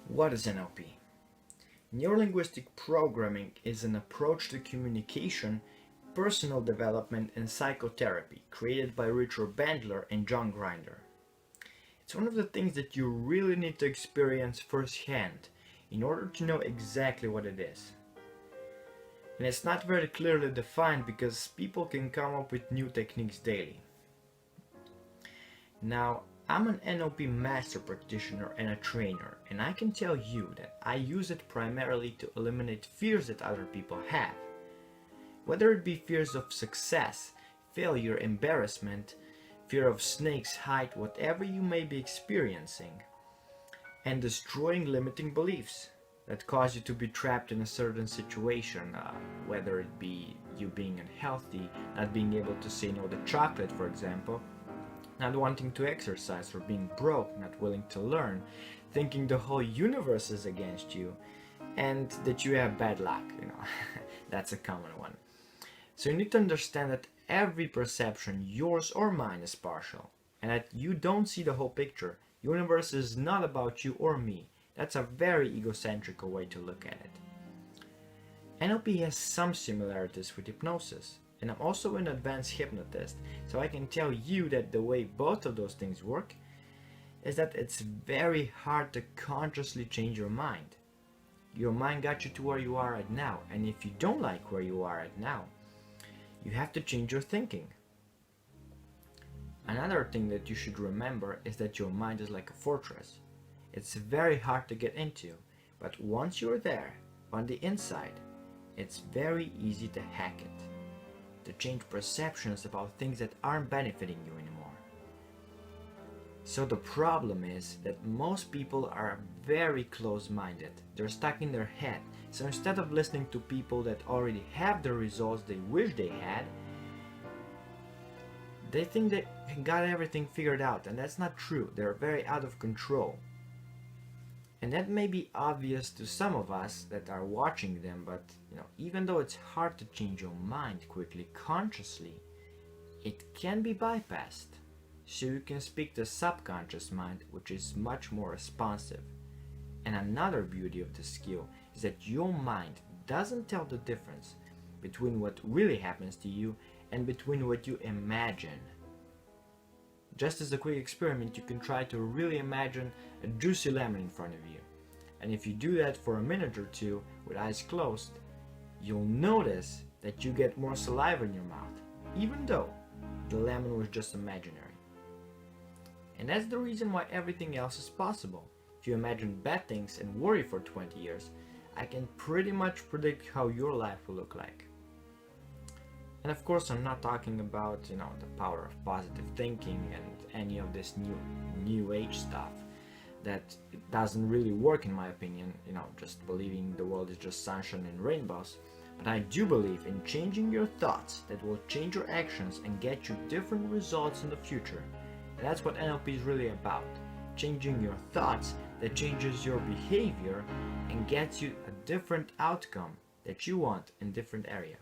What is NLP? Neuro Linguistic programming is an approach to communication, personal development, and psychotherapy created by Richard Bandler and John Grinder. It's one of the things that you really need to experience firsthand in order to know exactly what it is. And it's not very clearly defined because people can come up with new techniques daily. Now, I'm an NLP master practitioner and a trainer, and I can tell you that I use it primarily to eliminate fears that other people have. Whether it be fears of success, failure, embarrassment, fear of snakes, height, whatever you may be experiencing, and destroying limiting beliefs that cause you to be trapped in a certain situation, whether it be you being unhealthy, not being able to say no to chocolate, for example, not wanting to exercise, or being broke, not willing to learn, thinking the whole universe is against you, and that you have bad luck, that's a common one. So you need to understand that every perception, yours or mine, is partial, and that you don't see the whole picture. Universe is not about you or me. That's a very egocentric way to look at it. NLP has some similarities with hypnosis, and I'm also an advanced hypnotist, so I can tell you that the way both of those things work is that it's very hard to consciously change your mind. Your mind got you to where you are right now, and if you don't like where you are right now, you have to change your thinking. Another thing that you should remember is that your mind is like a fortress. It's very hard to get into, but once you're there, on the inside, it's very easy to hack it, to change perceptions about things that aren't benefiting you anymore. So the problem is that most people are very close-minded. They're stuck in their head. So instead of listening to people that already have the results they wish they had, they think they got everything figured out, and that's not true. They're very out of control. And that may be obvious to some of us that are watching them, but even though it's hard to change your mind quickly, consciously, it can be bypassed. So you can speak the subconscious mind, which is much more responsive. And another beauty of this skill is that your mind doesn't tell the difference between what really happens to you and between what you imagine. Just as a quick experiment, you can try to really imagine a juicy lemon in front of you. And if you do that for a minute or two with eyes closed, you'll notice that you get more saliva in your mouth, even though the lemon was just imaginary. And that's the reason why everything else is possible. If you imagine bad things and worry for 20 years, I can pretty much predict how your life will look like. And of course, I'm not talking about, the power of positive thinking and any of this new age stuff that doesn't really work in my opinion, just believing the world is just sunshine and rainbows. But I do believe in changing your thoughts that will change your actions and get you different results in the future. And that's what NLP is really about. Changing your thoughts that changes your behavior and gets you a different outcome that you want in different area.